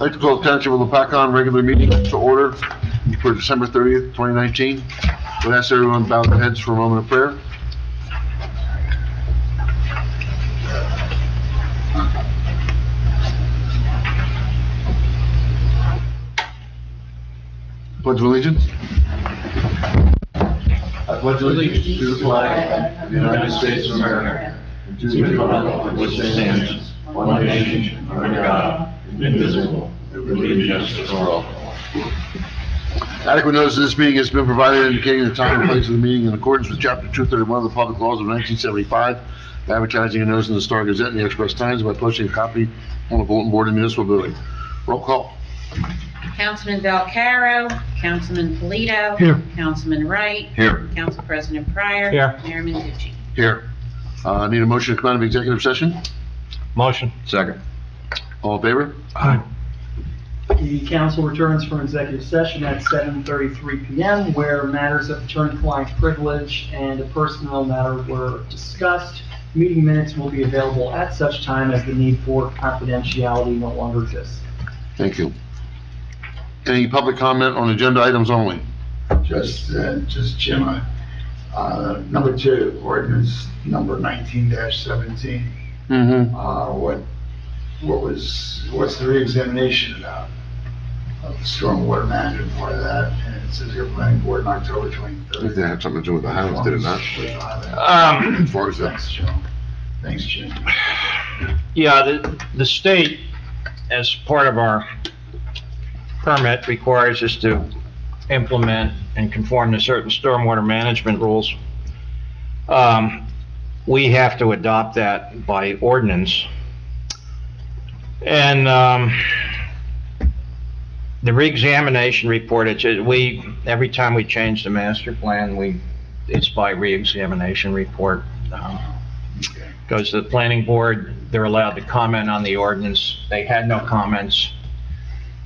I'd like to call the Township of Lopatcong regular meeting to order for December 30th, 2019. We'll ask everyone to bow their heads for a moment of prayer. Pledge of allegiance. I pledge allegiance to the flag of the United States of America, and to the republic which stands, one nation, under God, indivisible, with liberty and justice for all. Adequate notice of this meeting has been provided indicating the time and place of the meeting in accordance with Chapter 231 of the Public Laws of 1975, advertising a notice in the Star Gazette and the Express Times by posting a copy on the bulletin board in the municipal building. Roll call. Councilman Valcaro, Councilman Polito. Here. Councilman Wright. Here. Council President Pryor. Here. Mayor Menducci. Here. Need a motion to come out of executive session? Motion. Second. All in favor? Aye. The council returns from executive session at 7:33 PM, where matters of attorney-client privilege and a personnel matter were discussed. Meeting minutes will be available at such time as the need for confidentiality no longer exists. Thank you. Any public comment on agenda items only? Just Jim, number 2, ordinance number 19-17. What's the reexamination about? Of the stormwater management part of that, and it says your planning board on October I think 23rd. they have something to do with the Highlands, did it not? As far as that. Thanks, Joe. Thanks, Jim. Yeah, the state, as part of our permit, requires us to implement and conform to certain stormwater management rules. We have to adopt that by ordinance. And the reexamination report, every time we change the master plan, it's by reexamination report. Goes to the planning board, they're allowed to comment on the ordinance. They had no comments,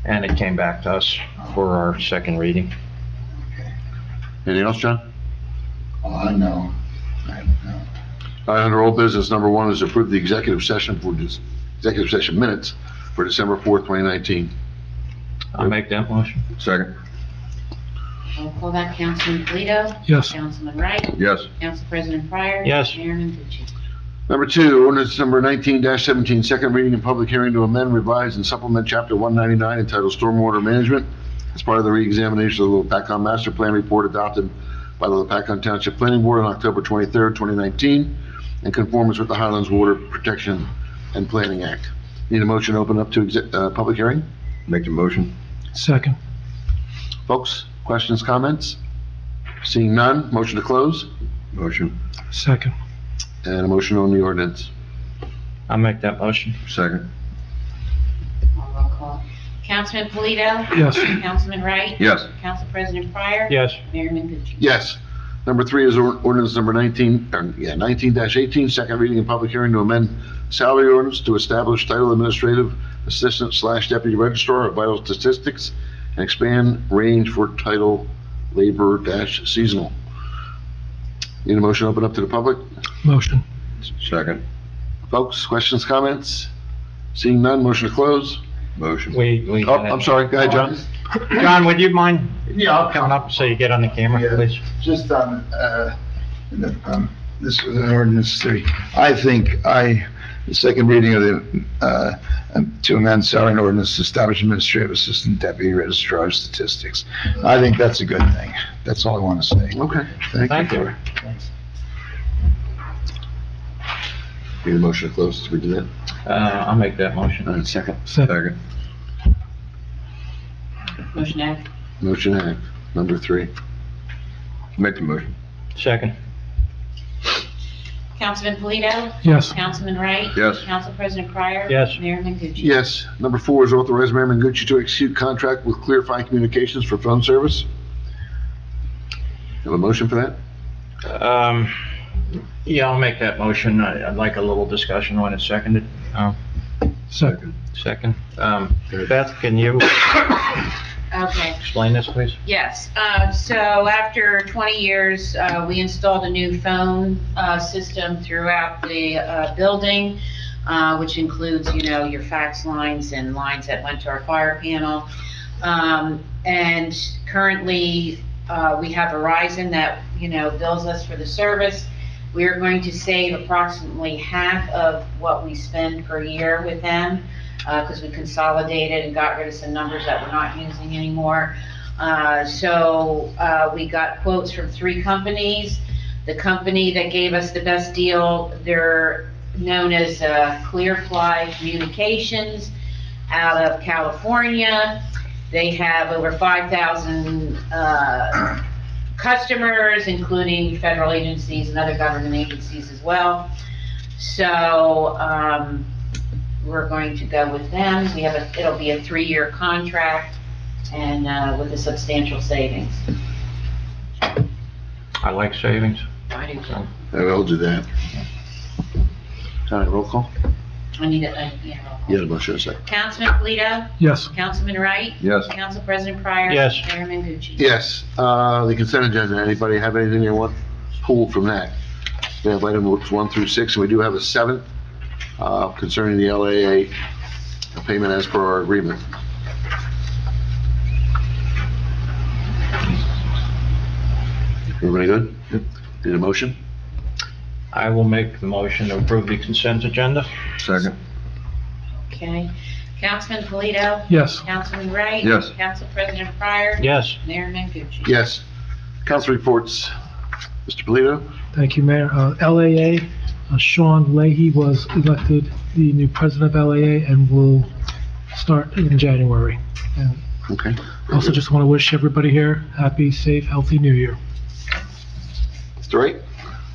and it came back to us for our second reading. Anything else, John? No. All right, under old business, number 1 is approve the executive session minutes for December 4th, 2019. I'll make that motion. Second. Roll call that. Councilman Polito. Yes. Councilman Wright. Yes. Council President Pryor. Yes. Mayor Menducci. Number 2, ordinance number 19-17, second reading and public hearing to amend, revise, and supplement Chapter 199 entitled Stormwater Management as part of the reexamination of the Lopatcong Master Plan report adopted by the Lopatcong Township Planning Board on October 23rd, 2019, in conformance with the Highlands Water Protection and Planning Act. Need a motion to open up to public hearing? Make the motion. Second. Folks, questions, comments? Seeing none, motion to close? Motion. Second. And a motion on the ordinance. I'll make that motion. Second. Roll call. Councilman Polito. Yes. Councilman Wright. Yes. Council President Pryor. Yes. Mayor Menducci. Yes. Number 3 is ordinance number 19-18, second reading and public hearing to amend salary ordinance to establish title administrative assistant / deputy registrar of vital statistics and expand range for title labor - seasonal. Need a motion to open up to the public? Motion. Second. Folks, questions, comments? Seeing none, motion to close? Motion. Oh, I'm sorry. Go ahead, John. John, would you mind Yeah, I'll coming up so you get on the camera, Yeah. please? Just on, this was an ordinance 3. I think the second reading of the, to amend salary ordinance to establish administrative assistant deputy registrar of statistics. I think that's a good thing. That's all I want to say. Okay. Thank you. Thanks. Need a motion to close? Did we do that? I'll make that motion. All right, second. Second. Motion act. Motion act, number 3. Make the motion. Second. Councilman Polito. Yes. Councilman Wright. Yes. Council President Pryor. Yes. Mayor Menducci. Yes. Number 4 is authorize Mayor Menducci to execute contract with Clearfine Communications for phone service. Have a motion for that? Yeah, I'll make that motion. I'd like a little discussion when it's seconded. Second. Second. Beth, can you Okay. explain this, please? Yes, so after 20 years, we installed a new phone system throughout the building. which includes, you know, your fax lines and lines that went to our fire panel. And currently, we have Verizon that, you know, bills us for the service. We are going to save approximately half of what we spend per year with them, because we consolidated and got rid of some numbers that we're not using anymore. So we got quotes from 3 companies. The company that gave us the best deal, they're known as Clearfly Communications out of California. They have over 5,000 customers, including federal agencies and other government agencies as well. So we're going to go with them. It'll be a 3-year contract, and with a substantial savings. I like savings. I do too. I'll do that. All right, roll call. I need a, Yeah, the motion is second. Councilman Polito? Yes. Councilman Wright? Yes. Council President Pryor? Yes. Mayor Mangucci? Yes, the consent agenda, anybody have anything they want pulled from that? We have items 1 through 6, and we do have a 7th concerning the LAA payment as per our agreement. Everybody good? Need a motion? I will make the motion to approve the consent agenda. Second. Okay. Councilman Polito? Yes. Councilman Wright? Yes. Council President Pryor? Yes. Mayor Mangucci? Yes. Council reports. Mr. Polito? Thank you, Mayor. LAA, Sean Leahy was elected the new president of LAA and will start in January. And Okay. also just want to wish everybody here happy, safe, healthy New Year. Mr. Wright?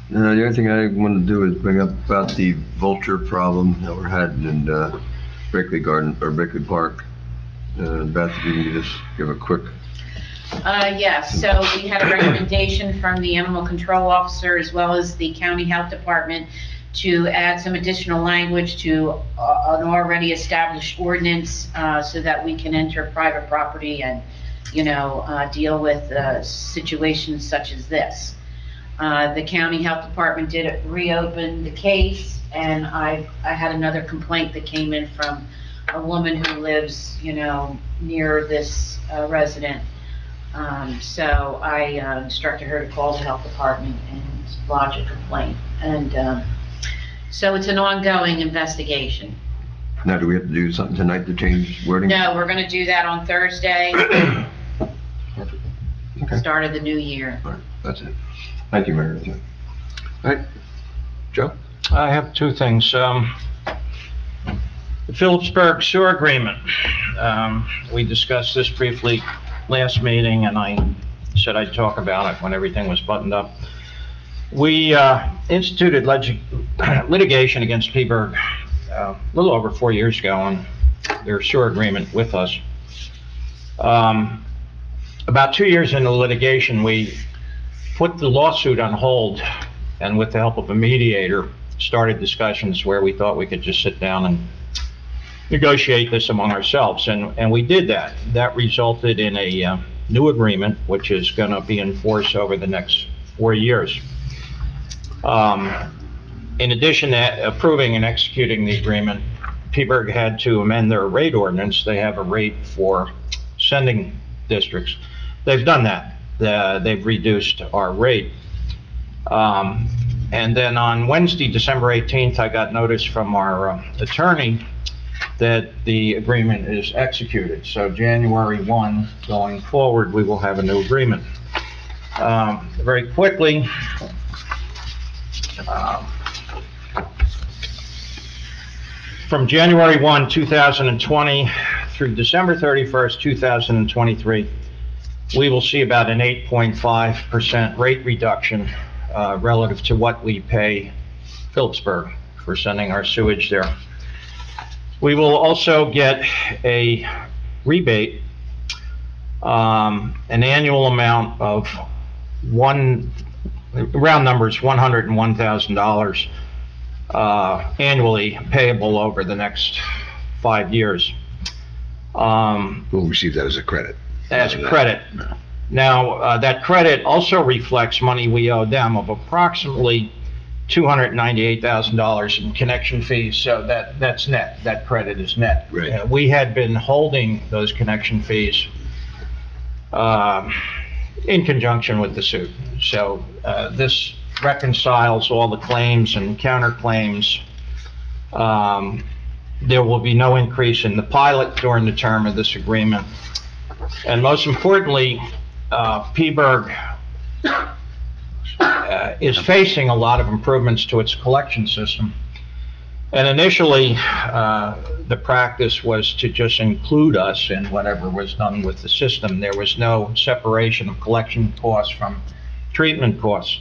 The only thing I want to do is bring up about the vulture problem that we're having in Brickley Garden, or Brickley Park. Beth, if you can just give a quick... Yes, so we had a recommendation from the animal control officer as well as the county health department to add some additional language to an already established ordinance, so that we can enter private property and, you know, deal with situations such as this. The county health department did reopen the case, and I had another complaint that came in from a woman who lives, you know, near this resident. So I instructed her to call the health department and lodge a complaint. And so it's an ongoing investigation. Now, do we have to do something tonight to change wording? No, we're going to do that on Thursday, Okay. start of the new year. All right, that's it. Thank you, Mayor. All right. Joe? I have 2 things. The Phillipsburg sewer agreement. We discussed this briefly last meeting, and I said I'd talk about it when everything was buttoned up. We instituted litigation against Peaburg a little over 4 years ago on their sewer agreement with us. About 2 years into litigation, we put the lawsuit on hold, and with the help of a mediator, started discussions where we thought we could just sit down and negotiate this among ourselves, and we did that. That resulted in a new agreement, which is going to be in force over the next 4 years. In addition to approving and executing the agreement, Peaburg had to amend their rate ordinance. They have a rate for sending districts. They've done that. They've reduced our rate. And then on Wednesday, December 18th, I got notice from our attorney that the agreement is executed. So January 1, going forward, we will have a new agreement. Very quickly, from January 1, 2020 through December 31st, 2023, we will see about an 8.5% rate reduction relative to what we pay Phillipsburg for sending our sewage there. We will also get a rebate, an annual amount of round numbers, $101,000 annually payable over the next 5 years. We'll receive that as a credit. As a credit. Now, that credit also reflects money we owe them of approximately $298,000 in connection fees, so that's net, that credit is net. Right. We had been holding those connection fees in conjunction with the suit. So this reconciles all the claims and counterclaims. There will be no increase in the pilot during the term of this agreement. And most importantly, Peaburg is facing a lot of improvements to its collection system. And initially, the practice was to just include us in whatever was done with the system. There was no separation of collection costs from treatment costs.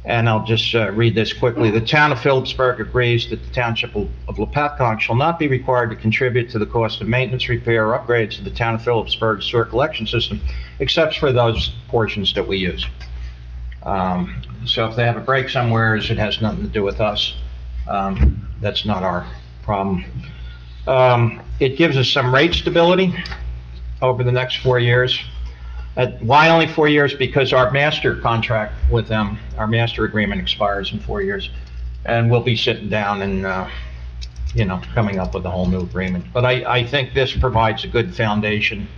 And I'll just read this quickly. The town of Phillipsburg agrees that the Township of Lopatcong shall not be required to contribute to the cost of maintenance, repair, or upgrades to the town of Phillipsburg sewer collection system, except for those portions that we use. So if they have a break somewhere, it has nothing to do with us. That's not our problem. It gives us some rate stability over the next 4 years. Why only 4 years? Because our master contract with them, our master agreement expires in 4 years. And we'll be sitting down and, coming up with a whole new agreement. But I think this provides a good foundation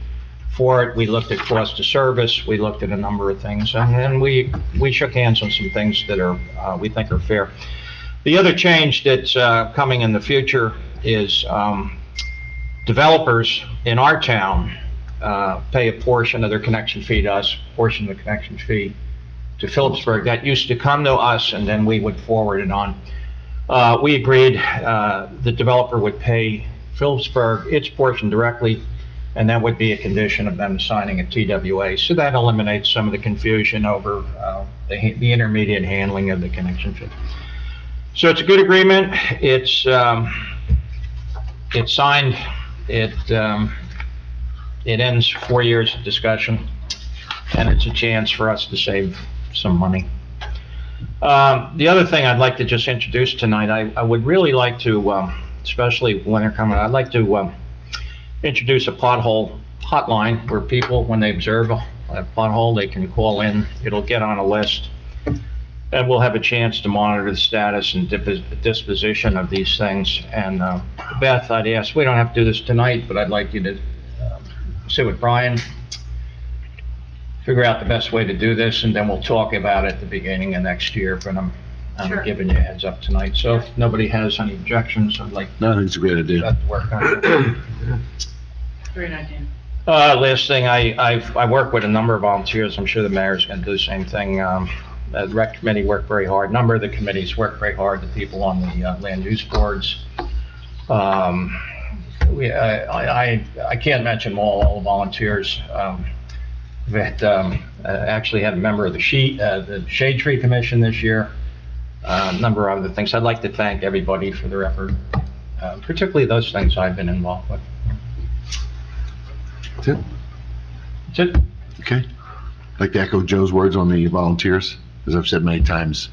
for it. We looked at cost of service, we looked at a number of things, and we shook hands on some things that are, we think are fair. The other change that's coming in the future is developers in our town pay a portion of their connection fee to us, a portion of the connection fee to Phillipsburg. That used to come to us, and then we would forward it on. We agreed the developer would pay Phillipsburg its portion directly, and that would be a condition of them signing a TWA. So that eliminates some of the confusion over the intermediate handling of the connection fee. So it's a good agreement. It's signed. It ends 4 years of discussion, and it's a chance for us to save some money. The other thing I'd like to just introduce tonight, I would really like to, especially when they're coming, I'd like to introduce a pothole hotline where people, when they observe a pothole, they can call in. It'll get on a list, and we'll have a chance to monitor the status and disposition of these things. And Beth, I'd ask, we don't have to do this tonight, but I'd like you to sit with Brian, figure out the best way to do this, and then we'll talk about it at the beginning of next year. But I'm Sure. giving you a heads up tonight. So if nobody has any objections, I'd like No, I think it's a great idea. that to work on it. Great idea. Last thing, I work with a number of volunteers. I'm sure the mayor's going to do the same thing. The rec committee worked very hard. A number of the committees worked very hard. The people on the land use boards. I can't mention all the volunteers. That actually had a member of the Shade Tree Commission this year. A number of other things. I'd like to thank everybody for their effort, particularly those things I've been involved with. That's it? That's it. Okay. I'd like to echo Joe's words on the volunteers. As I've said many times,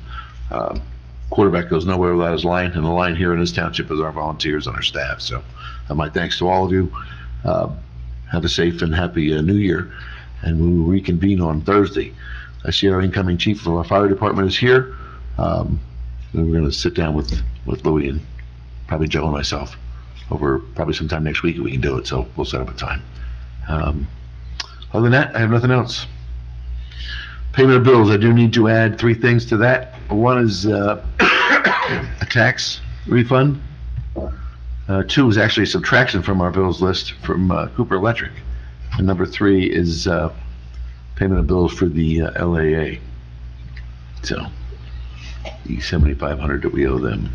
quarterback goes nowhere without his line, and the line here in this township is our volunteers and our staff. So my thanks to all of you. Have a safe and happy New Year, and we will reconvene on Thursday. I see our incoming chief of our fire department is here. We're going to sit down with Louis and probably Joe and myself over probably sometime next week if we can do it. So we'll set up a time. Other than that, I have nothing else. Payment of bills, I do need to add 3 things to that. One is a tax refund. 2 is actually a subtraction from our bills list from Cooper Electric. And number 3 is payment of bills for the LAA. So the $7,500 that we owe them.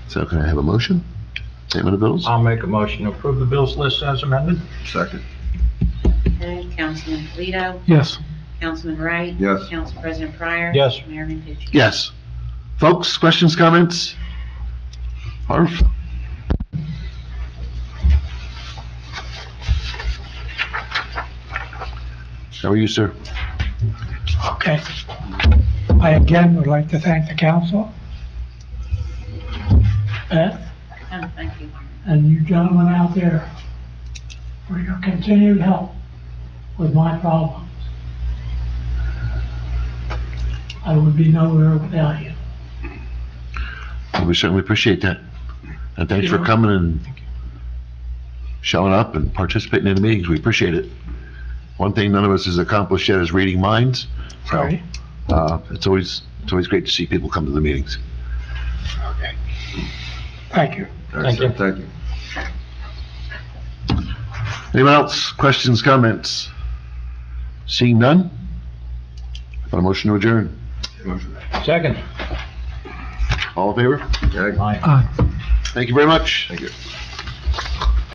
So can I have a motion? Payment of bills? I'll make a motion to approve the bills list as amended. Second. Okay, Councilman Polito? Yes. Councilman Wright? Yes. Council President Pryor? Yes. Mayor Menducci? Yes. Folks, questions, comments? Harv? How are you, sir? Okay. I again would like to thank the council, Beth, Oh, thank you. and you gentlemen out there for your continued help with my problems. I would be nowhere without you. We certainly appreciate that. And thanks for coming and showing up and participating in the meetings. We appreciate it. One thing none of us has accomplished yet is reading minds. So, Right. it's always great to see people come to the meetings. Okay. Thank you. Thank you. Thank you. Anyone else? Questions, comments? Seeing none? On a motion to adjourn. Second. All in favor? Okay. Aye. Aye. Thank you very much. Thank you.